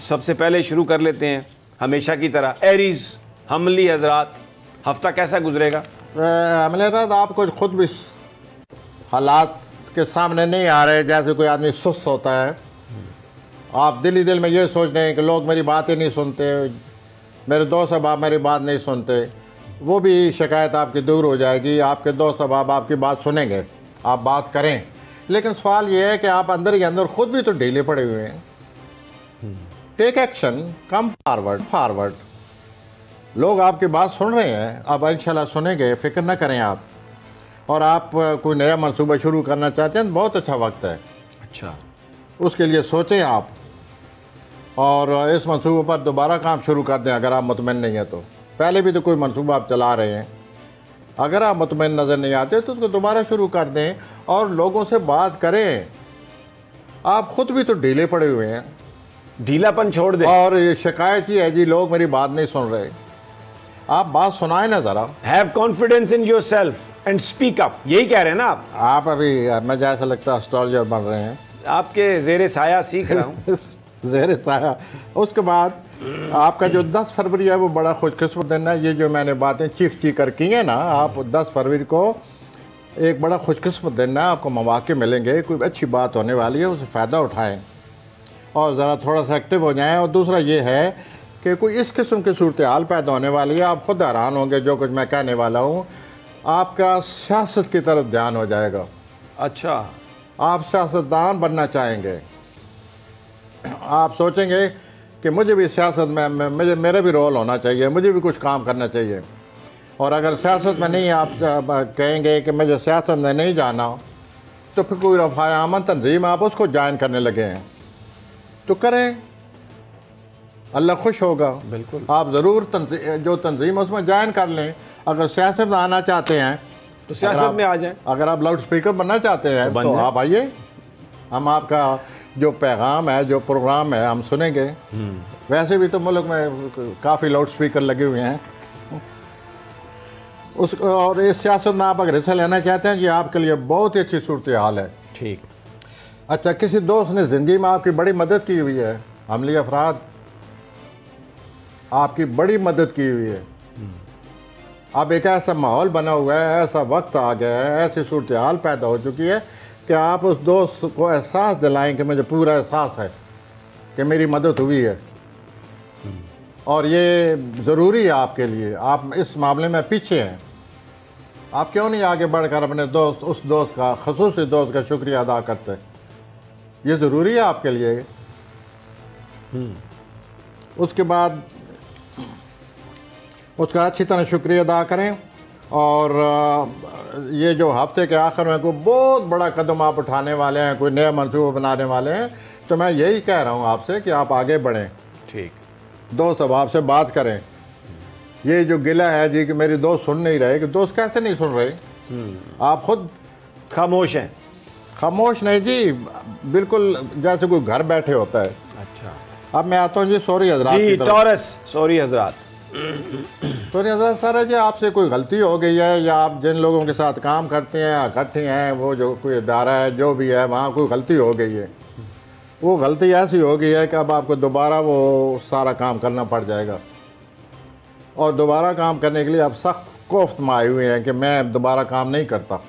सबसे पहले शुरू कर लेते हैं हमेशा की तरह। एरीज हमली हजरात, हफ्ता कैसा गुजरेगा? हमले हजरात, आपको खुद भी हालात के सामने नहीं आ रहे, जैसे कोई आदमी सुस्त होता है। आप दिल ही दिल में ये सोच रहे हैं कि लोग मेरी बात ही नहीं सुनते, मेरे दोस्त अहबाब मेरी बात नहीं सुनते। वो भी शिकायत आपकी दूर हो जाएगी। आपके दोस्त अहबाब आपकी बात सुनेंगे, आप बात करें। लेकिन सवाल ये है कि आप अंदर ही अंदर खुद भी तो ढीले पड़े हुए हैं। Take action, come forward. लोग आपकी बात सुन रहे हैं, अब इंशाल्लाह सुनेंगे, फिक्र ना करें आप। और आप कोई नया मंसूबा शुरू करना चाहते हैं तो बहुत अच्छा वक्त है। अच्छा, उसके लिए सोचें आप, और इस मंसूबे पर दोबारा काम शुरू कर दें अगर आप मुतमईन नहीं हैं तो। पहले भी तो कोई मंसूबा आप चला रहे हैं, अगर आप मुतमईन नज़र नहीं आते तो उसको दोबारा शुरू कर दें और लोगों से बात करें। आप खुद भी तो ढीले पड़े हुए हैं, ढीलापन छोड़ दें। और ये शिकायत ही है जी लोग मेरी बात नहीं सुन रहे। आप बात सुनाएं ना ज़रा। Have confidence in yourself and speak up, यही कह रहे हैं ना आप? आप अभी मुझे ऐसा लगता है एस्ट्रोलॉजर बन रहे हैं। आपके जेरे साया सीख रहा हूँ। ज़ेरे साया। उसके बाद आपका जो 10 फरवरी है वो बड़ा खुशकिस्मत दिन है। ये जो मैंने बातें चीख कर की हैं ना, आप 10 फरवरी को एक बड़ा खुशकिस्मत दिन है। आपको मौके मिलेंगे, कोई अच्छी बात होने वाली है, उससे फ़ायदा उठाएं और ज़रा थोड़ा सा एक्टिव हो जाएं। और दूसरा ये है कि कोई इस किस्म की सूरत हाल पैदा होने वाली है, आप खुद हैरान होंगे जो कुछ मैं कहने वाला हूँ। आपका सियासत की तरफ ध्यान हो जाएगा। अच्छा, आप सियासतदान बनना चाहेंगे। आप सोचेंगे कि मुझे भी सियासत में मुझे मेरा भी रोल होना चाहिए, मुझे भी कुछ काम करना चाहिए। और अगर सियासत में नहीं आप कहेंगे कि मुझे सियासत में नहीं जाना, तो फिर कोई रफ़ाए अमन तंजीम आप उसको ज्वाइन करने लगे हैं तो करें, अल्लाह खुश होगा। बिल्कुल, आप ज़रूर जो तंजीम उसमें ज्वाइन कर लें। अगर सियासत में आना चाहते हैं तो सियासत में आ जाएं। अगर आप लाउड स्पीकर बनना चाहते हैं तो आप आइए, हम आपका जो पैगाम है, जो प्रोग्राम है, हम सुनेंगे। वैसे भी तो मुल्क में काफ़ी लाउड स्पीकर लगे हुए हैं और इस सियासत में आप अगर हिस्सा लेना चाहते हैं, ये आपके लिए बहुत ही अच्छी सूरत हाल है। ठीक। अच्छा, किसी दोस्त ने ज़िंदगी में आपकी बड़ी मदद की हुई है, अमली अफराद आपकी बड़ी मदद की हुई है। अब एक ऐसा माहौल बना हुआ है, ऐसा वक्त आ गया है, ऐसी सूरत हाल पैदा हो चुकी है कि आप उस दोस्त को एहसास दिलाएं कि मुझे पूरा एहसास है कि मेरी मदद हुई है और ये ज़रूरी है आपके लिए। आप इस मामले में पीछे हैं, आप क्यों नहीं आगे बढ़कर अपने दोस्त, उस दोस्त का, ख़ुसूसी दोस्त का शुक्रिया अदा करते? ये ज़रूरी है आपके लिए। उसके बाद उसका अच्छी तरह शुक्रिया अदा करें। और ये जो हफ्ते के आखिर में कोई बहुत बड़ा कदम आप उठाने वाले हैं, कोई नया मंसूबा बनाने वाले हैं, तो मैं यही कह रहा हूँ आपसे कि आप आगे बढ़ें। ठीक। दोस्त अब आपसे बात करें। ये जो गिला है जी कि मेरे दोस्त सुन नहीं रहे, कि दोस्त कैसे नहीं सुन रहे? आप खुद खामोश हैं। खामोश नहीं जी, बिल्कुल जैसे कोई घर बैठे होता है। अच्छा, अब मैं आता हूँ जी सोरी हजरात जी, की तरफ। टॉरस, सॉरी हजरात। सोरी हजरात, सर जी आपसे कोई गलती हो गई है, या आप जिन लोगों के साथ काम करते हैं, इकट्ठे हैं, वो जो कोई इदारा है जो भी है, वहाँ कोई गलती हो गई है। वो गलती ऐसी हो गई है कि अब आपको दोबारा वो सारा काम करना पड़ जाएगा। और दोबारा काम करने के लिए आप सख्त कोफ्त में आए हुए हैं कि मैं दोबारा काम नहीं करता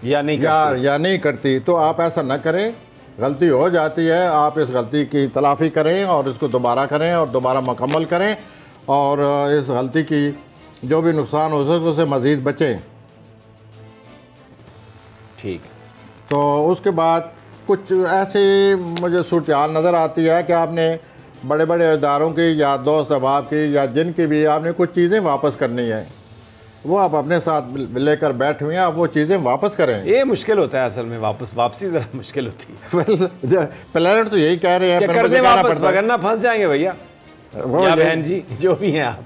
या नहीं करती। तो आप ऐसा न करें, गलती हो जाती है, आप इस गलती की तलाफ़ी करें और इसको दोबारा करें और दोबारा मुकम्मल करें, और इस गलती की जो भी नुकसान हो सके उससे मज़ीद बचें। ठीक। तो उसके बाद कुछ ऐसी मुझे सूरत हाल नज़र आती है कि आपने बड़े बड़े इदारों की या दोस्त अहबाब की या जिनकी भी आपने कुछ चीज़ें वापस करनी है, वो आप अपने साथ लेकर बैठे हुए हैं, आप वो चीज़ें वापस करें। ये मुश्किल होता है असल में, वापसी ज़रा मुश्किल होती है। प्लान तो यही कह रहे हैं, कर दें वापस, वरना फंस जाएंगे भैया या बहन जी, जो भी हैं आप।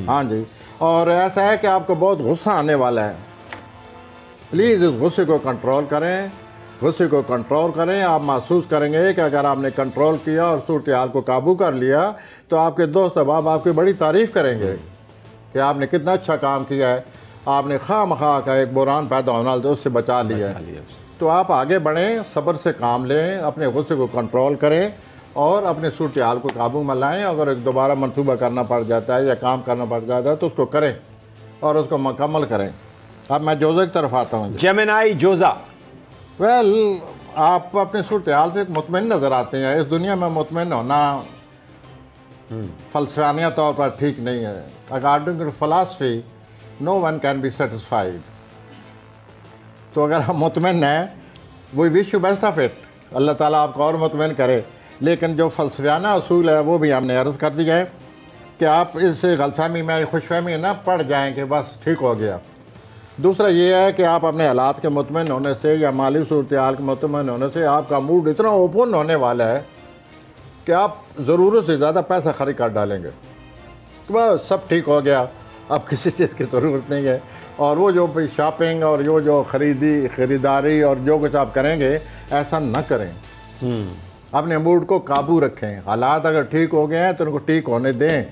हाँ जी। और ऐसा है कि आपको बहुत गुस्सा आने वाला है, प्लीज़ इस गुस्से को कंट्रोल करें, गुस्से को कंट्रोल करें। आप महसूस करेंगे कि अगर आपने कंट्रोल किया और सूरत हाल को काबू कर लिया तो आपके दोस्त अहबाब आपकी बड़ी तारीफ़ करेंगे कि आपने कितना अच्छा काम किया है, आपने खामखा का एक बुरान पैदा होना तो उससे बचा लिया। तो आप आगे बढ़ें, सब्र से काम लें, अपने गुस्से को कंट्रोल करें और अपने सूरत हाल को काबू में लाएँ। अगर एक दोबारा मंसूबा करना पड़ जाता है या काम करना पड़ जाता है तो उसको करें और उसको मुकम्मल करें। अब मैं जोज़ा की तरफ आता हूँ। जेमिनी जोज़ा, वेल आप अपने सूरत हाल से मुतमईन नज़र आते हैं। इस दुनिया में मुतमईन होना फलसफानिया तौर पर ठीक नहीं है। According to philosophy no one can be satisfied. तो अगर हम मुतमईन हैं, we wish you best of it, Allah ताला आपको और मुतमईन करे। लेकिन जो फलसफाना असूल है वो भी हमने अर्ज़ कर दिया है कि आप इस गलतफहमी में, खुशफहमी ना पड़ जाएँ कि बस ठीक हो गया। दूसरा ये है कि आप अपने हालात के मुतमईन होने से या माली सूरत हाल के मुतमईन होने से आपका मूड इतना ओपन होने वाला है कि आप ज़रूरत से ज़्यादा पैसा खर्च कर डालेंगे। तो बस सब ठीक हो गया, अब किसी चीज़ की ज़रूरत नहीं है। और वो जो शॉपिंग और जो ख़रीदारी और जो कुछ आप करेंगे, ऐसा न करें। अपने मूड को काबू रखें। हालात अगर ठीक हो गए हैं तो उनको ठीक होने दें।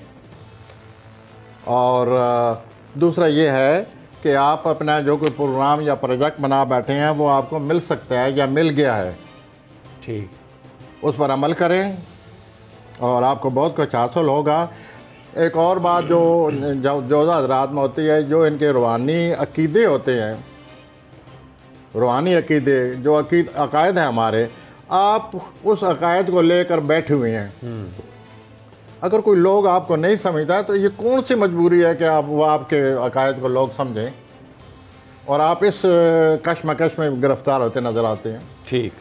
और दूसरा ये है कि आप अपना जो कोई प्रोग्राम या प्रोजेक्ट बना बैठे हैं वो आपको मिल सकता है या मिल गया है, ठीक, उस पर अमल करें और आपको बहुत कुछ हासिल होगा। एक और बात जो हज़रात में होती है, जो इनके रूहानी अकीदे होते हैं, रूहानी अकीदे जो अकायद हैं हमारे, आप उस अकायद को लेकर बैठे हुए हैं। अगर कोई लोग आपको नहीं समझता तो ये कौन सी मजबूरी है कि वो आपके अकायद को लोग समझें और आप इस कशमकश में गिरफ्तार होते नज़र आते हैं। ठीक,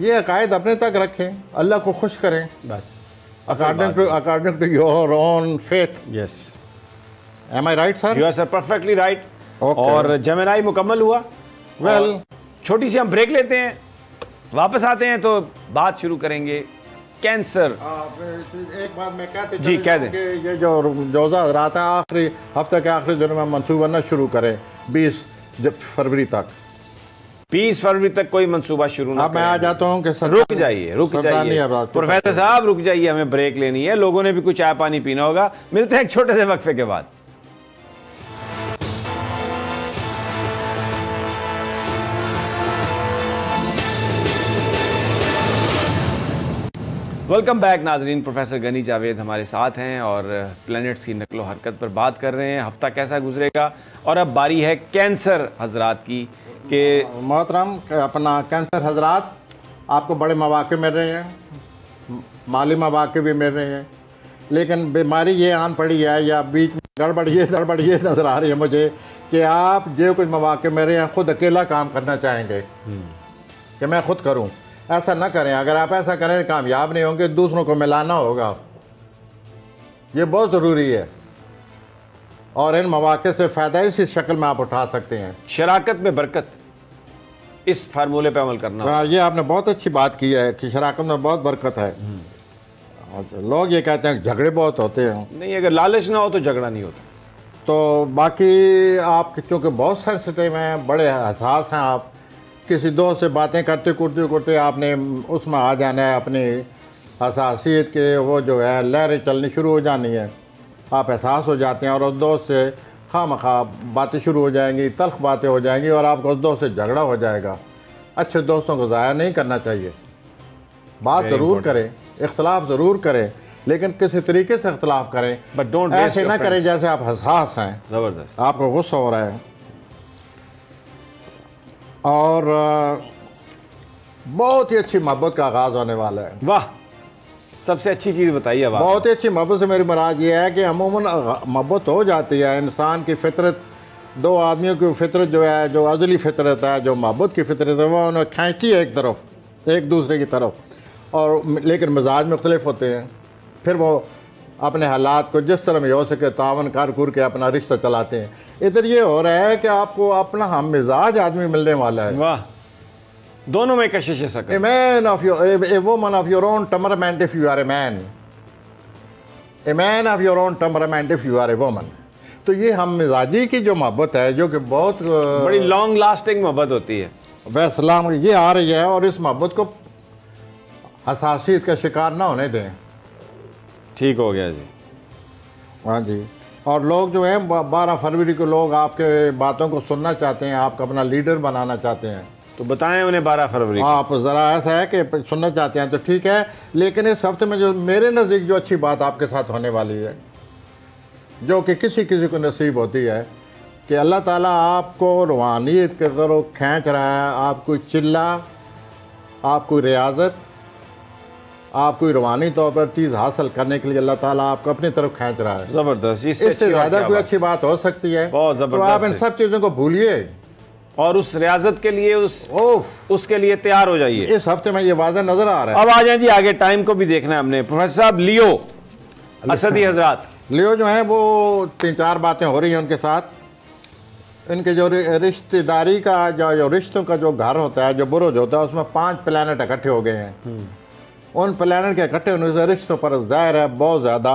ये अकायद अपने तक रखें, अल्लाह को खुश करें बस according to your own faith. Yes, am I right sir? You are sir perfectly right. Okay. और जेमिनी मुकम्मल हुआ। वेल छोटी सी हम ब्रेक लेते हैं, वापस आते हैं तो बात शुरू करेंगे कैंसर। एक बात मैं कहते जी, कह दें। कि ये जो जोज़ा हज़रात है आखिरी हफ्ते के आखिरी दिन में मनसूबा न शुरू करें 20 फरवरी तक। 20 फरवरी तक कोई मंसूबा शुरू ना अब मैं आ जाता हूँ कि रुक जाइए प्रोफेसर साहब, रुक जाइए, हमें ब्रेक लेनी है, लोगों ने भी कुछ चाय पानी पीना होगा। मिलते हैं एक छोटे से वक्फे के बाद। वेलकम बैक नाजरीन, प्रोफेसर गनी जावेद हमारे साथ हैं और प्लैनेट्स की नकलो हरकत पर बात कर रहे हैं। हफ्ता कैसा गुजरेगा और अब बारी है कैंसर हजरात की कि मोहतरम अपना कैंसर हजरात, आपको बड़े मौके मिल रहे हैं, माली मौके भी मिल रहे हैं, लेकिन बीमारी ये आन पड़ी है या बीच में गड़बड़ ये नज़र आ रही है मुझे कि आप जो कुछ मौके मिल रहे हैं खुद अकेला काम करना चाहेंगे कि मैं खुद करूं। ऐसा ना करें। अगर आप ऐसा करें तो कामयाब नहीं होंगे, दूसरों को मिलाना होगा। ये बहुत ज़रूरी है और इन मौके से फ़ायदा इसी शक्ल में आप उठा सकते हैं। शराकत में बरकत, इस फार्मूले पे अमल करना। ये आपने बहुत अच्छी बात की है कि शराकत में बहुत बरकत है। लोग ये कहते हैं झगड़े बहुत होते हैं। नहीं, अगर लालच ना हो तो झगड़ा नहीं होता। तो बाकी आप चूँकि बहुत सेंसिटिव हैं, बड़े हसास हैं, आप किसी दोस्त से बातें करते आपने उसमें आ जाना है, अपनी हसासियत के वो जो है लहरें चलनी शुरू हो जानी है, आप एहसास हो जाते हैं और उस दोस्त से खामखा बातें शुरू हो जाएंगी, तल्ख बातें हो जाएंगी और आपको उस दोस्त से झगड़ा हो जाएगा। अच्छे दोस्तों को ज़ाया नहीं करना चाहिए। बात ज़रूर करें, इख्तलाफ ज़रूर करें, लेकिन किसी तरीके से इख्तलाफ करें, बट डोंट ऐसे ना करें जैसे आप हसास हैं, ज़बरदस्त, आपको गुस्सा हो रहा है। और बहुत ही अच्छी मोहब्बत का आगाज़ होने वाला है। वाह, सबसे अच्छी चीज़ बताइए। अब बहुत ही अच्छी मोहब्बत से मेरी मुराद ये है कि अमूमन मोहब्बत हो जाती है। इंसान की फितरत, दो आदमियों की फितरत जो है, जो अज़ली फितरत है, जो मोहब्बत की फितरत है, वो उन्हें खींचती है एक तरफ, एक दूसरे की तरफ, और लेकिन मिजाज मुख्तलिफ होते हैं। फिर वो अपने हालात को जिस तरह में हो सके तावन कर घूर के अपना रिश्ता चलाते हैं। इधर ये हो रहा है कि आपको अपना हम मिजाज आदमी मिलने वाला है। वाह, दोनों में कशिश है। A man of your, a woman of your own temperament if you are a man, a man of your own temperament if you are a woman। तो ये हम मिजाजी की जो मोहब्बत है, जो कि बहुत बड़ी लॉन्ग लास्टिंग मोहब्बत होती है, वह सलाम ये आ रही है, और इस मोहब्बत को हसासियत का शिकार ना होने दें। ठीक हो गया जी। हाँ जी। और लोग जो हैं 12 फरवरी को लोग आपके बातों को सुनना चाहते हैं, आपको अपना लीडर बनाना चाहते हैं। तो बताएं उन्हें 12 फरवरी को। आप ज़रा ऐसा है कि सुनना चाहते हैं तो ठीक है, लेकिन इस हफ्ते में जो मेरे नज़दीक जो अच्छी बात आपके साथ होने वाली है, जो कि किसी किसी को नसीब होती है, कि अल्लाह ताला आपको रूहानियत के तरफ खींच रहा है। आप कोई चिल्ला, आप कोई रियाजत, आप कोई रूहानी तौर पर चीज़ हासिल करने के लिए अल्लाह ताला आपको अपनी तरफ खींच रहा है। ज़बरदस्त, इससे ज़्यादा कोई अच्छी बात हो सकती है? बहुत तो आप इन सब चीज़ों को भूलिए और उस रियाजत के लिए उसके लिए तैयार हो जाइए। इस हफ्ते में ये वादा नजर आ रहा है। अब आ जाए जी आगे, टाइम को भी देखना है हमने। प्रोफेसर साहब, लियो असदी हजरात, लियो जो है वो 3-4 बातें हो रही हैं उनके साथ। इनके जो रिश्तेदारी का जो रिश्तों का जो घर होता है, जो बुरुज होता है, उसमें 5 प्लैनेट इकट्ठे हो गए हैं। उन प्लैनेट के इकट्ठे होने से रिश्तों पर ज़ाहिर है बहुत ज़्यादा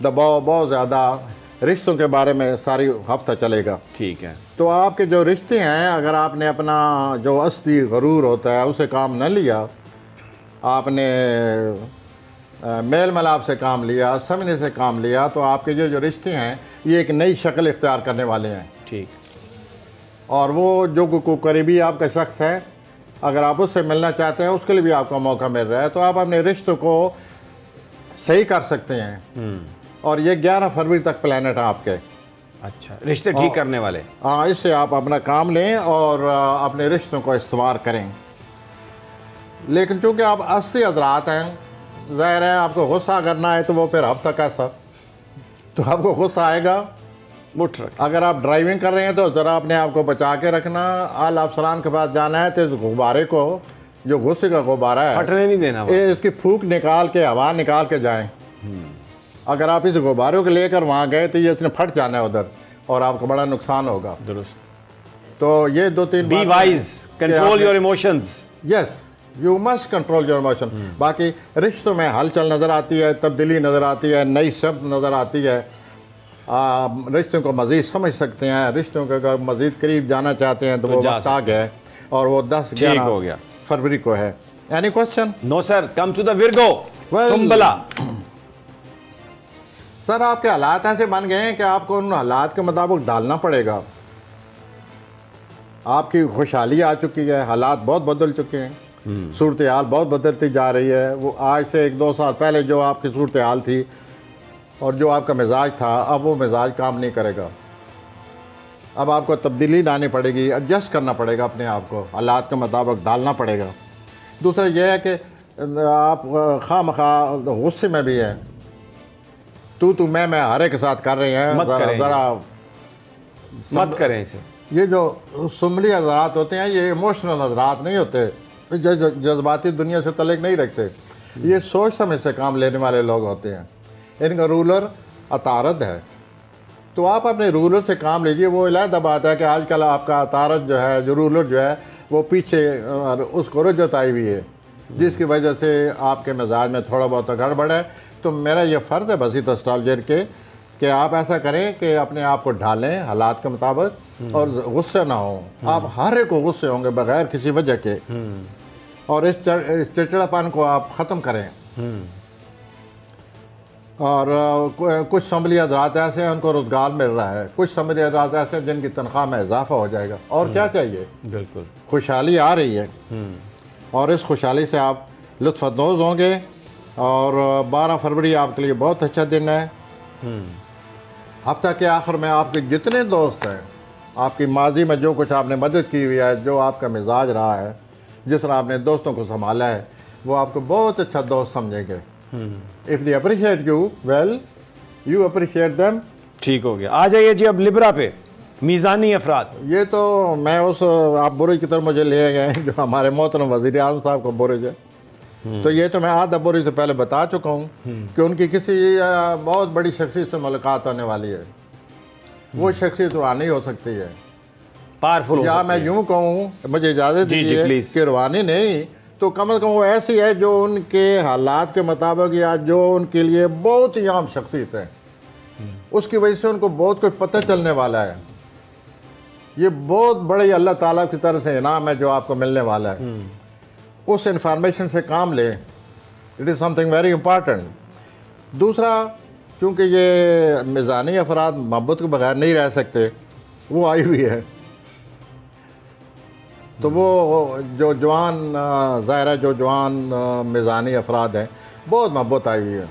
दबाव, बहुत ज़्यादा रिश्तों के बारे में सारी हफ्ता चलेगा। ठीक है। तो आपके जो रिश्ते हैं, अगर आपने अपना जो अस्ती गरूर होता है उसे काम न लिया, आपने मेल मिलाप से काम लिया, समझने से काम लिया, तो आपके जो रिश्ते हैं ये एक नई शक्ल इख्तियार करने वाले हैं। ठीक। और वो जो को करीबी आपका शख्स है, अगर आप उससे मिलना चाहते हैं, उसके लिए भी आपका मौका मिल रहा है। तो आप अपने रिश्तों को सही कर सकते हैं। और ये 11 फरवरी तक प्लानट है आपके। अच्छा, रिश्ते ठीक करने वाले। हाँ, इससे आप अपना काम लें और अपने रिश्तों को इस्तेमाल करें। लेकिन चूँकि आप अस्सी हजरात हैं, ज़ाहिर है आपको गुस्सा करना है, तो वो फिर हफ्ता कैसा, तो आपको गुस्सा आएगा। अगर आप ड्राइविंग कर रहे हैं तो ज़रा अपने आप को बचा के रखना। आला अफसरान के पास जाना है तो इस गुब्बारे को, जो गुस्से का गुब्बारा है, फटने नहीं देना। इसकी फूंक निकाल के, हवा निकाल के जाएं। अगर आप इस गुब्बारे को लेकर वहाँ गए तो ये इसने फट जाना है उधर, और आपको बड़ा नुकसान होगा। दुरुस्त। तो ये 2-3 be wise, control your emotions. Yes, you must control your emotion. बाकी रिश्तों में हलचल नज़र आती है, तब्दीली नज़र आती है, नई शब्द नज़र आती है। रिश्तों को मज़ीद समझ सकते हैं। रिश्तों के अगर मज़ीद करीब जाना चाहते हैं तो वो वक्त आ गया है, और वो 10-11 फरवरी को है। Any question? No sir. Come to the Virgo. सुंबला। सर, आपके हालात ऐसे बन गए हैं कि आपको उन हालात के मुताबिक डालना पड़ेगा। आपकी खुशहाली आ चुकी है, हालात बहुत बदल चुके हैं, सूरत हाल बहुत बदलती जा रही है। वो आज से 1-2 साल पहले जो आपकी सूरत हाल थी और जो आपका मिजाज था, अब वो मिजाज काम नहीं करेगा। अब आपको तब्दीली लानी पड़ेगी, एडजस्ट करना पड़ेगा अपने आप को, हालात के मुताबिक डालना पड़ेगा। दूसरा यह है कि आप खामखा गुस्से में भी हैं, तू मैं हर एक के साथ कर रहे हैं। ज़रा मत करें इसे। ये जो सुमली हजरात होते हैं, ये इमोशनल हजरात नहीं होते, जज्बाती दुनिया से तल्लुक़ नहीं रखते। ये सोच समझ से काम लेने वाले लोग होते हैं। इनका रूलर अतारद है, तो आप अपने रूलर से काम लीजिए। वो अलग बात है कि आजकल आपका अतारद जो है, जो रूलर जो है, वो पीछे उसको रुजत आई हुई है, जिसकी वजह से आपके मिजाज में थोड़ा बहुत गड़बड़ है। तो मेरा ये फ़र्ज़ है बसीत एस्ट्रोलॉजर के कि आप ऐसा करें कि अपने आप को ढालें हालात के मुताबिक, और गुस्से ना हो। आप हर एक को गुस्से होंगे बगैर किसी वजह के, और इस चिड़चिड़ापन को आप ख़त्म करें। और कुछ संभली हजरात ऐसे हैं उनको रोज़गार मिल रहा है, कुछ संभली हजरात ऐसे हैं जिनकी तनख्वाह में इजाफा हो जाएगा। और क्या चाहिए? बिल्कुल, खुशहाली आ रही है, और इस खुशहाली से आप लुत्फ़अंदोज़ होंगे। और 12 फरवरी आपके लिए बहुत अच्छा दिन है। हफ्ता के आखिर में आपके जितने दोस्त हैं, आपकी माजी में जो कुछ आपने मदद की हुई है, जो आपका मिजाज रहा है, जिस तरह आपने दोस्तों को संभाला है, वो आपको बहुत अच्छा दोस्त समझेंगे। If they appreciate you, well you appreciate them. ठीक हो गया। आ जाइए जी अब लिब्रा पे, मीज़ानी अफराद। ये तो मैं उस आप बुरुज की तरफ मुझे ले गए जो हमारे मोहतरम वज़ीर आज़म साहब का बुरुज है। तो ये तो मैं आधा बुरुज से पहले बता चुका हूँ कि उनकी किसी बहुत बड़ी शख्सियत से मुलाकात होने वाली है। वो शख्सियत रूहानी हो सकती है, पावरफुल, या मैं यूँ कहूँ, मुझे इजाज़त दीजिए कि रूहानी नहीं तो कम से कम वो ऐसी है जो उनके हालात के मुताबिक, या जो उनके लिए बहुत ही आम शख्सियत है, उसकी वजह से उनको बहुत कुछ पता चलने वाला है। ये बहुत बड़े अल्लाह ताला की तरफ से इनाम है जो आपको मिलने वाला है। उस इंफॉर्मेशन से काम लें, it is something very important. दूसरा, चूँकि ये मिज़ानी अफराद मोहब्बत के बगैर नहीं रह सकते, वो आई हुई है। तो वो जो जवान ज़ाहिर है, जो जवान मिज़ानी अफराद हैं, बहुत मोहब्बत आई हुई है।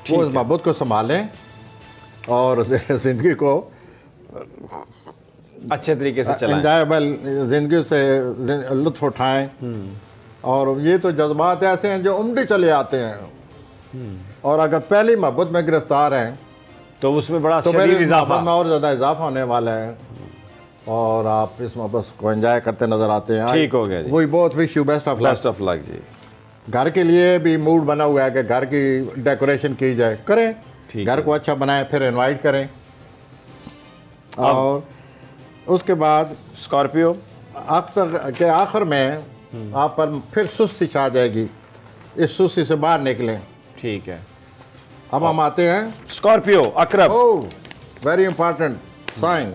वो उस मोहब्बत को संभालें और ज़िंदगी को अच्छे तरीके से चलाएं, एंजॉयबल ज़िंदगी से लुत्फ़ उठाएं। और ये तो जज्बात ऐसे हैं जो उमड़ी चले आते हैं, और अगर पहली मोहब्बत में गिरफ्तार हैं तो उसमें बड़ा तो शदीद मेरी इजाफा। मोहब्बत में और ज़्यादा इजाफा होने वाला है, और आप इस मोहब्बत को एंजॉय करते नज़र आते हैं। ठीक हो गया जी। वही बहुत wish you best of luck. Best of luck जी। घर के लिए भी मूड बना हुआ है कि घर की डेकोरेशन की जाए, करें, ठीक घर है। को अच्छा बनाएं, फिर इनवाइट करें। और उसके बाद स्कॉर्पियो अक्सर के आखिर में आप पर फिर सुस्ती छा जाएगी, इस सुस्ती से बाहर निकलें। ठीक है। अब हम आते हैं स्कॉर्पियो अकरब। Oh very important sign.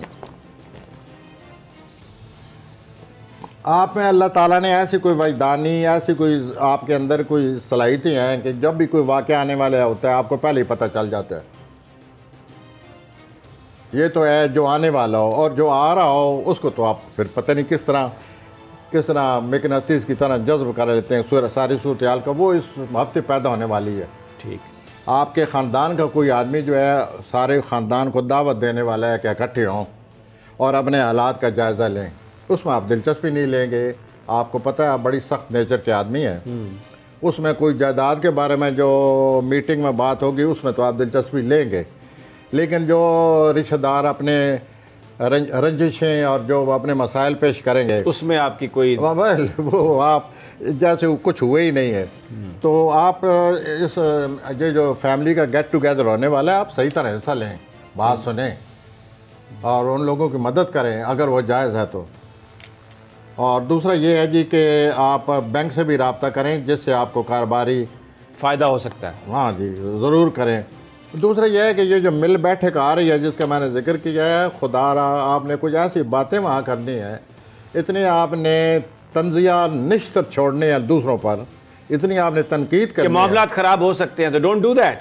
आप में अल्लाह ताला ने ऐसी कोई वजदानी, ऐसी कोई आपके अंदर कोई सलाहियतें हैं कि जब भी कोई वाक़या आने वाला होता है आपको पहले ही पता चल जाता है। ये तो है जो आने वाला हो, और जो आ रहा हो उसको तो आप फिर पता नहीं किस तरह मैग्नेटिस की तरह जज्ब कर लेते हैं सारी सूरत हाल का। वो इस हफ्ते पैदा होने वाली है। ठीक। आपके ख़ानदान का कोई आदमी जो है सारे ख़ानदान को दावत देने वाला है कि इकट्ठे हों और अपने हालात का जायज़ा लें। उसमें आप दिलचस्पी नहीं लेंगे, आपको पता है आप बड़ी सख्त नेचर के आदमी हैं। उसमें कोई जायदाद के बारे में जो मीटिंग में बात होगी उसमें तो आप दिलचस्पी लेंगे, लेकिन जो रिश्तेदार अपने रंजिशें और जो अपने मसाइल पेश करेंगे उसमें आपकी कोई वो आप जैसे कुछ हुए ही नहीं है। तो आप इस ये जो फैमिली का गेट टुगेदर होने वाला है, आप सही तरह हिस्सा लें, बात सुनें और उन लोगों की मदद करें अगर वो जायज़ है तो। और दूसरा ये है जी कि आप बैंक से भी रब्ता करें जिससे आपको कारोबारी फ़ायदा हो सकता है। हाँ जी, ज़रूर करें। दूसरा यह है कि ये जो मिल बैठक आ रही है जिसका मैंने जिक्र किया है, खुदारा आपने कुछ ऐसी बातें वहाँ करनी है, इतनी आपने तंजिया निश्तर छोड़ने हैं दूसरों पर, इतनी आपने तनकीद करनी है। मामलात ख़राब हो सकते हैं तो don't do that,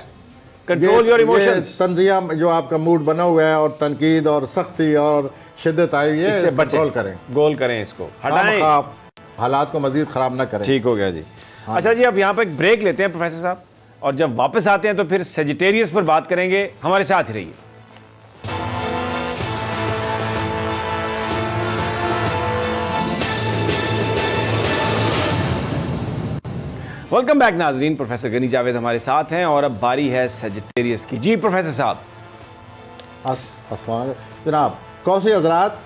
control your emotions. तंजिया जो आपका मूड बना हुआ है और तनकीद और सख्ती और शिद्दत आई हुई है, इससे बचें, गोल करें, इसको हटाएं, आप हालात को मजीद ख़राब ना करें। ठीक हो गया जी। अच्छा जी, अब यहाँ पर एक ब्रेक लेते हैं प्रोफेसर साहब, और जब वापस आते हैं तो फिर सेजिटेरियस पर बात करेंगे। हमारे साथ ही रहिए। वेलकम बैक नाजरीन, प्रोफेसर गनी जावेद हमारे साथ हैं और अब बारी है सेजिटेरियस की। जी प्रोफेसर साहब। अस्सलाम जनाब कौसी हजरात,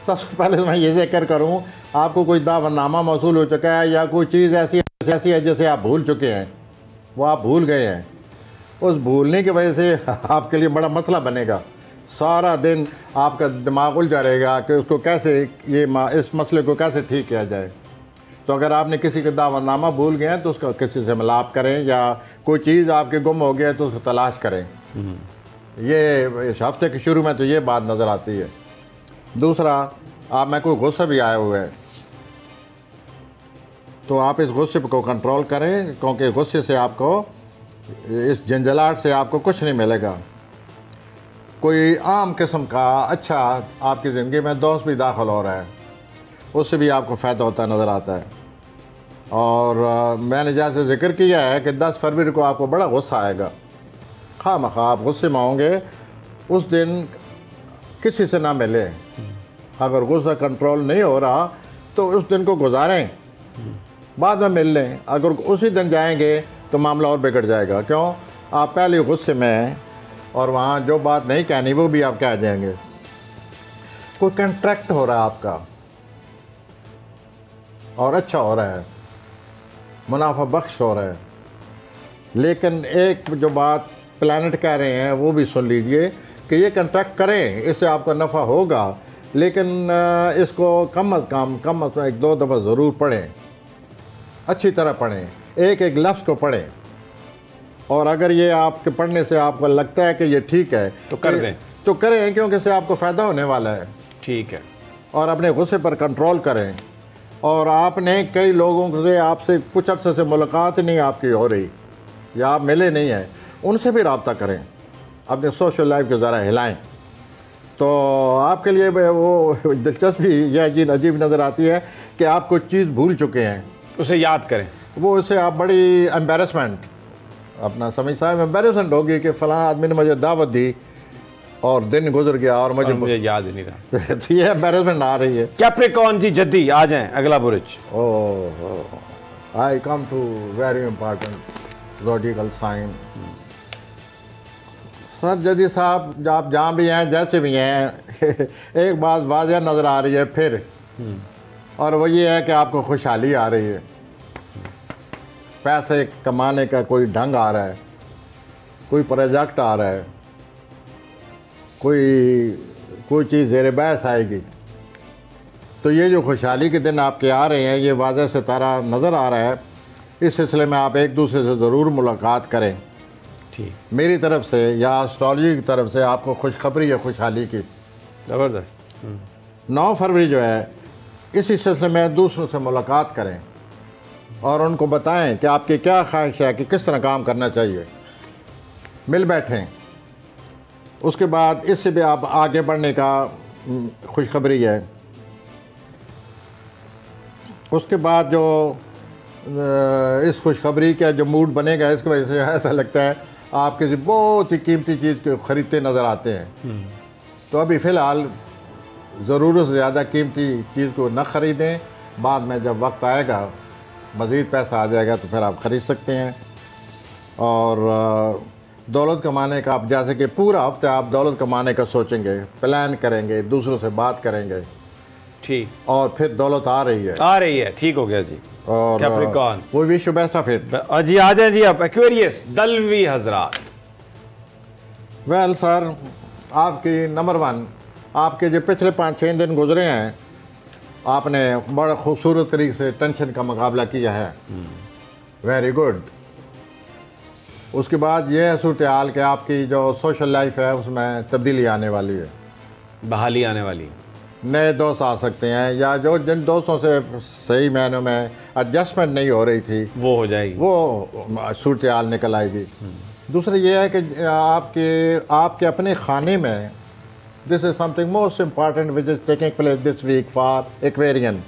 सबसे पहले मैं ये जिक्र करूँ, आपको कोई दावतनामा मौसूल हो चुका है या कोई चीज़ ऐसी है जिसे आप भूल चुके हैं, वो आप भूल गए हैं, उस भूलने की वजह से आपके लिए बड़ा मसला बनेगा। सारा दिन आपका दिमाग उलझा रहेगा कि उसको कैसे इस मसले को कैसे ठीक किया जाए। तो अगर आपने किसी का दावतनामा भूल गए हैं तो उसका किसी से मिलाप करें, या कोई चीज़ आपके गुम हो गया है तो उसको तलाश करें। ये इस हफ्ते के शुरू में तो ये बात नज़र आती है। दूसरा, आप में कोई गुस्सा भी आए हुए हैं तो आप इस गुस्से को कंट्रोल करें, क्योंकि गुस्से से आपको, इस झंझलाहट से आपको कुछ नहीं मिलेगा। कोई आम किस्म का अच्छा आपकी ज़िंदगी में दोस्त भी दाखिल हो रहा है, उससे भी आपको फ़ायदा होता नज़र आता है। और मैंने जैसे जिक्र किया है कि 10 फरवरी को आपको बड़ा गुस्सा आएगा, खामखा आप गुस्से में होंगे, उस दिन किसी से ना मिले। अगर गुस्सा कंट्रोल नहीं हो रहा तो उस दिन को गुजारें, बाद में मिल लें। अगर उसी दिन जाएंगे तो मामला और बिगड़ जाएगा। क्यों? आप पहले गुस्से में हैं और वहाँ जो बात नहीं कहनी वो भी आप कह जाएंगे। कोई कंट्रैक्ट हो रहा है आपका और अच्छा हो रहा है, मुनाफा बख्श हो रहा है, लेकिन एक जो बात प्लानट कह रहे हैं वो भी सुन लीजिए कि ये कंट्रैक्ट करें, इससे आपका नफ़ा होगा, लेकिन इसको कम अज़ कम 1-2 दफ़ा ज़रूर पढ़ें, अच्छी तरह पढ़ें, एक एक लफ्ज़ को पढ़ें। और अगर ये आपके पढ़ने से आपको लगता है कि ये ठीक है तो कर दें, तो करें, क्योंकि इससे आपको फ़ायदा होने वाला है। ठीक है। और अपने गुस्से पर कंट्रोल करें। और आपने कई लोगों से, आपसे कुछ अर्से से मुलाकात नहीं आपकी हो रही या आप मिले नहीं हैं, उनसे भी रब्ता करें, अपने सोशल लाइफ को ज़रा हिलाएं। तो आपके लिए वो दिलचस्पी यह चीज़ अजीब नज़र आती है कि आप कुछ चीज़ भूल चुके हैं, उसे याद करें। वो उससे आप बड़ी एम्बेरसमेंट अपना समझ साहब एम्बेरसमेंट होगी कि फ़लाँ आदमी ने मुझे दावत दी और दिन गुजर गया और मुझे याद ही नहीं रहा। तो ये एम्बेरसमेंट आ रही है। कैप्रिकॉर्न जी जद्दी आ जाएं, अगला बुरुज। Oh, I come to very important zodiacal sign. Sir जदी साहब आप जहाँ भी हैं जैसे भी हैं एक बात वाज़ह नज़र आ रही है फिर, और वो ये है कि आपको खुशहाली आ रही है, पैसे कमाने का कोई ढंग आ रहा है, कोई प्रोजेक्ट आ रहा है, कोई चीज़ ज़ेर बहस आएगी। तो ये जो खुशहाली के दिन आपके आ रहे हैं ये वाज़ह सितारा नज़र आ रहा है। इस सिलसिले में आप एक दूसरे से ज़रूर मुलाकात करें। ठीक, मेरी तरफ से या एस्ट्रोलॉजी की तरफ से आपको खुशखबरी है खुशहाली की। ज़बरदस्त। 9 फरवरी जो है इसी सिलसिले में दूसरों से मुलाकात करें और उनको बताएं कि आपकी क्या ख्वाहिश है कि किस तरह काम करना चाहिए, मिल बैठें। उसके बाद इससे भी आप आगे बढ़ने का खुशखबरी है। उसके बाद जो इस खुशखबरी का जो मूड बनेगा इसकी वजह से ऐसा लगता है आप किसी बहुत ही कीमती चीज़ को ख़रीदते नज़र आते हैं। तो अभी फ़िलहाल ज़रूरत से ज़्यादा कीमती चीज़ को न ख़रीदें, बाद में जब वक्त आएगा मज़ीद पैसा आ जाएगा तो फिर आप ख़रीद सकते हैं। और दौलत कमाने का आप जैसे कि पूरा हफ्ते आप दौलत कमाने का सोचेंगे, प्लान करेंगे, दूसरों से बात करेंगे, ठीक, और फिर दौलत आ रही है। ठीक हो गया जी। और कैप्रिकॉर्न वो wish you best of it. जी आ जाए जी आप। एक्वेरियस दलवी हजरात। वेल सर, आपकी नंबर 1 आपके जो पिछले 5-6 दिन गुजरे हैं आपने बड़ा खूबसूरत तरीके से टेंशन का मुकाबला किया है, वेरी गुड। उसके बाद ये है सूरत हाल कि आपकी जो सोशल लाइफ है उसमें तब्दीली आने वाली है, बहाली आने वाली है, नए दोस्त आ सकते हैं, या जो जिन दोस्तों से सही मायनों में एडजस्टमेंट नहीं हो रही थी वो हो जाएगी, वो सूरत हाल निकल आएगी। दूसरा ये है कि आपके अपने खाने में this is something most important which is taking place this week for Aquarian.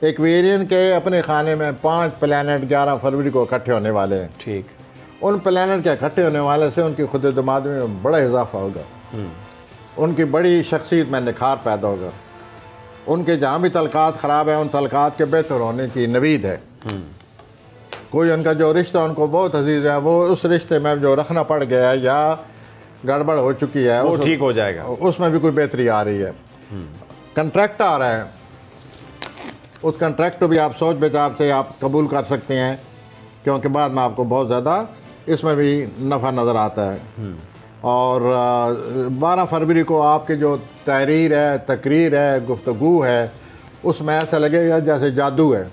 Aquarian के अपने खाने में 5 प्लैनेट 11 फरवरी को इकट्ठे होने वाले हैं। ठीक, उन प्लैनेट के इकट्ठे होने वाले से उनकी खुद दिमाग में बड़ा इजाफा होगा, उनकी बड़ी शख्सियत में निखार पैदा होगा, उनके जहाँ भी तलकात ख़राब है उन तलकात के बेहतर होने की नवीद है। कोई उनका जो रिश्ता उनको बहुत अजीज़ है वो उस रिश्ते में जो रखना पड़ गया है या गड़बड़ हो चुकी है वो ठीक हो जाएगा, उसमें भी कोई बेहतरी आ रही है। कंट्रैक्ट आ रहा है, उस कंट्रैक्ट को भी आप सोच विचार से आप कबूल कर सकते हैं, क्योंकि बाद में आपको बहुत ज़्यादा इसमें भी नफ़ा नज़र आता है। और 12 फरवरी को आपके जो तहरीर है, तकरीर है, गुफ्तगू है, उसमें ऐसा लगेगा जैसे जादू है।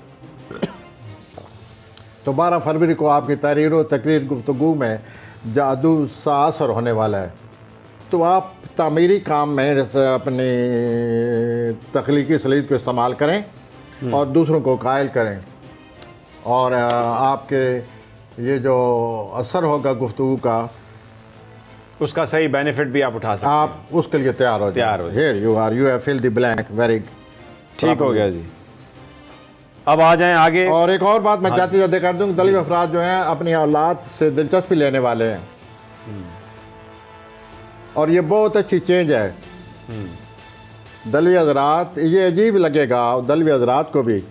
तो 12 फरवरी को आपकी तहरीर और तकरीर गुफ्तगू में जादू सा असर होने वाला है। तो आप तामीरी काम में अपनी तख्लीकी सलीत को इस्तेमाल करें और दूसरों को कायल करें, और आपके ये जो असर होगा गुफ्तगू का उसका सही बेनिफिट भी आप उठा सकते हैं। आप उसके लिए तैयार हो here you are, you have fill the blank, very ठीक हो गया जी। अब आ जाएं आगे। और एक और बात मैं जाते जाते कर दूं, दलील अफराद जो हैं अपनी औलाद से दिलचस्पी लेने वाले हैं, और ये बहुत अच्छी चेंज है। दलील हजरात, ये अजीब लगेगा दलील हजरात को भी,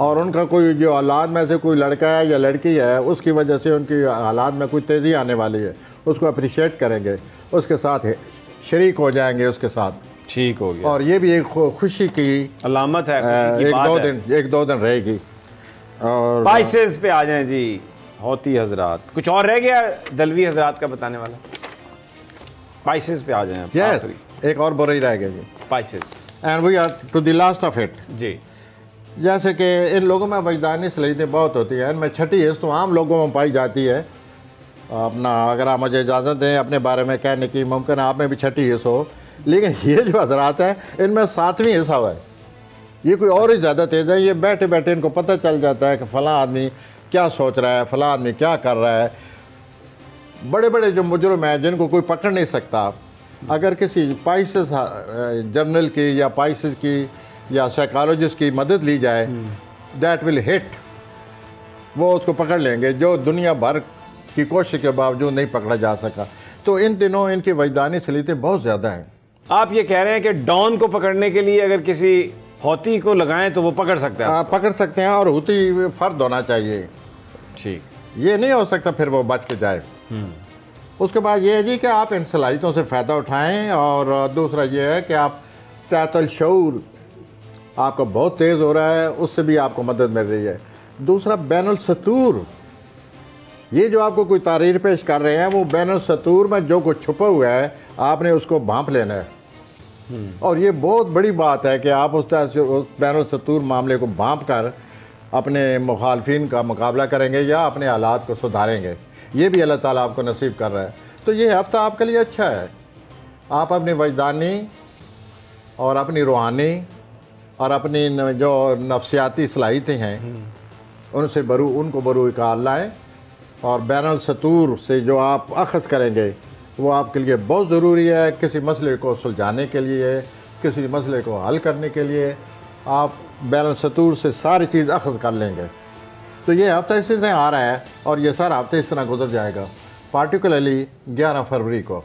और उनका कोई जो औलाद में से कोई लड़का है या लड़की है उसकी वजह से उनकी हालात में कोई तेज़ी आने वाली है, उसको अप्रिशिएट करेंगे, उसके साथ शरीक हो जाएंगे उसके साथ। ठीक हो गया। और ये भी एक खुशी की अलामत है, एक दो दिन रहेगी। और स्पाइसेस पे आ जाएं जी होती हजरात। कुछ और रह गया दलवी हजरात का बताने वाला? स्पाइसेस पे आ जाएं। यस, एक और बुराई रह गई जी, spices, and we are to the last of it जी। जैसे कि इन लोगों में वजदानी सलीतें बहुत होती है, इनमें छठी हिस्स तो आम लोगों में पाई जाती है। अपना अगर आप मुझे इजाज़त दें अपने बारे में कहने की, मुमकिन आप में भी छठी हिस्स हो, लेकिन ये जो हजरात है इनमें 7वीं हिस्सा है। ये कोई और ही ज़्यादा तेज़ है, ये बैठे बैठे इनको पता चल जाता है कि फ़लाँ आदमी क्या सोच रहा है, फ़लाँ आदमी क्या कर रहा है। बड़े बड़े जो मुजरिम हैं जिनको कोई पकड़ नहीं सकता, अगर किसी पाइसेस जर्नल की या पाइसेस की या साइकोलॉजिस्ट की मदद ली जाए, दैट विल हिट, वो उसको पकड़ लेंगे, जो दुनिया भर की कोशिश के बावजूद नहीं पकड़ा जा सका। तो इन दिनों इनकी वैधानिक सलीतें बहुत ज़्यादा हैं। आप ये कह रहे हैं कि डॉन को पकड़ने के लिए अगर किसी हौती को लगाएं तो वो पकड़ सकता है? पकड़ सकते हैं, और हूती फर्द होना चाहिए। ठीक, ये नहीं हो सकता फिर वो बच के जाए। उसके बाद ये है जी कि आप इन सलाहियतों से फ़ायदा उठाएं, और दूसरा ये है कि आप तातल शऊर आपका बहुत तेज़ हो रहा है, उससे भी आपको मदद मिल रही है। दूसरा बैनुल सतूर, ये जो आपको कोई तारीर पेश कर रहे हैं वो बैनुल सतूर में जो कुछ छुपा हुआ है आपने उसको भांप लेना है। और ये बहुत बड़ी बात है कि आप उस बैनुल सतूर मामले को भांप कर अपने मुखालफिन का मुकाबला करेंगे या अपने हालात को सुधारेंगे। ये भी अल्लाह ताला आपको नसीब कर रहा है। तो ये हफ्ता आपके लिए अच्छा है। आप अपनी वजदानी और अपनी रूहानी और अपनी जो नफ्सियाती सलाहियतें हैं उनको बरूए कार लाएँ, और बैनुल सतूर से जो आप अखज़ करेंगे वो आपके लिए बहुत ज़रूरी है। किसी मसले को सुलझाने के लिए, किसी मसले को हल करने के लिए आप बैनुल सतूर से सारी चीज़ अखज़ कर लेंगे। तो ये हफ्ता इसी तरह आ रहा है और ये सारा हफ्ता इस तरह गुजर जाएगा, पार्टिकुलरली 11 फरवरी को।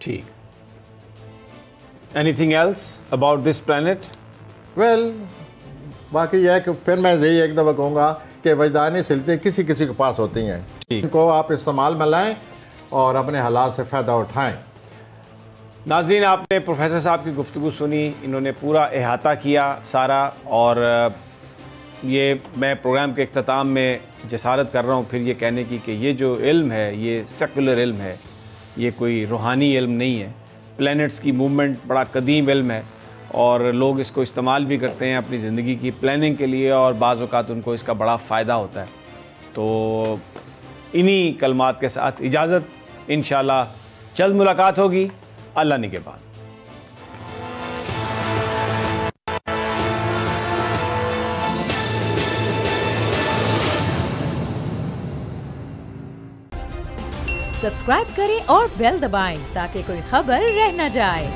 ठीक। Anything else about this planet? Well, बाकी यह है कि फिर मैं यही एक दफ़ा कहूँगा कि वजदानी सलीतें किसी किसी के पास होती हैं, इनको आप इस्तेमाल में लाएँ और अपने हालात से फ़ायदा उठाएँ। नाज़रीन, आपने प्रोफेसर साहब की गुफ्तगू सुनी, इन्होंने पूरा अहाता किया सारा, और ये मैं प्रोग्राम के इख्तिताम में जसारत कर रहा हूँ फिर ये कहने की कि ये जो इल्म है ये सेकुलर इल्म है, ये कोई रूहानी इल्म नहीं है। प्लैनेट्स की मूवमेंट बड़ा कदीम इल्म है और लोग इसको इस्तेमाल भी करते हैं अपनी ज़िंदगी की प्लानिंग के लिए, और बाज़ औक़ात उनको इसका बड़ा फ़ायदा होता है। तो इन्हीं कलमात के साथ इजाज़त, इंशाअल्लाह जल्द मुलाकात होगी अल्लाह निगहबान। सब्सक्राइब करें और बेल दबाएं ताकि कोई खबर रह न जाए।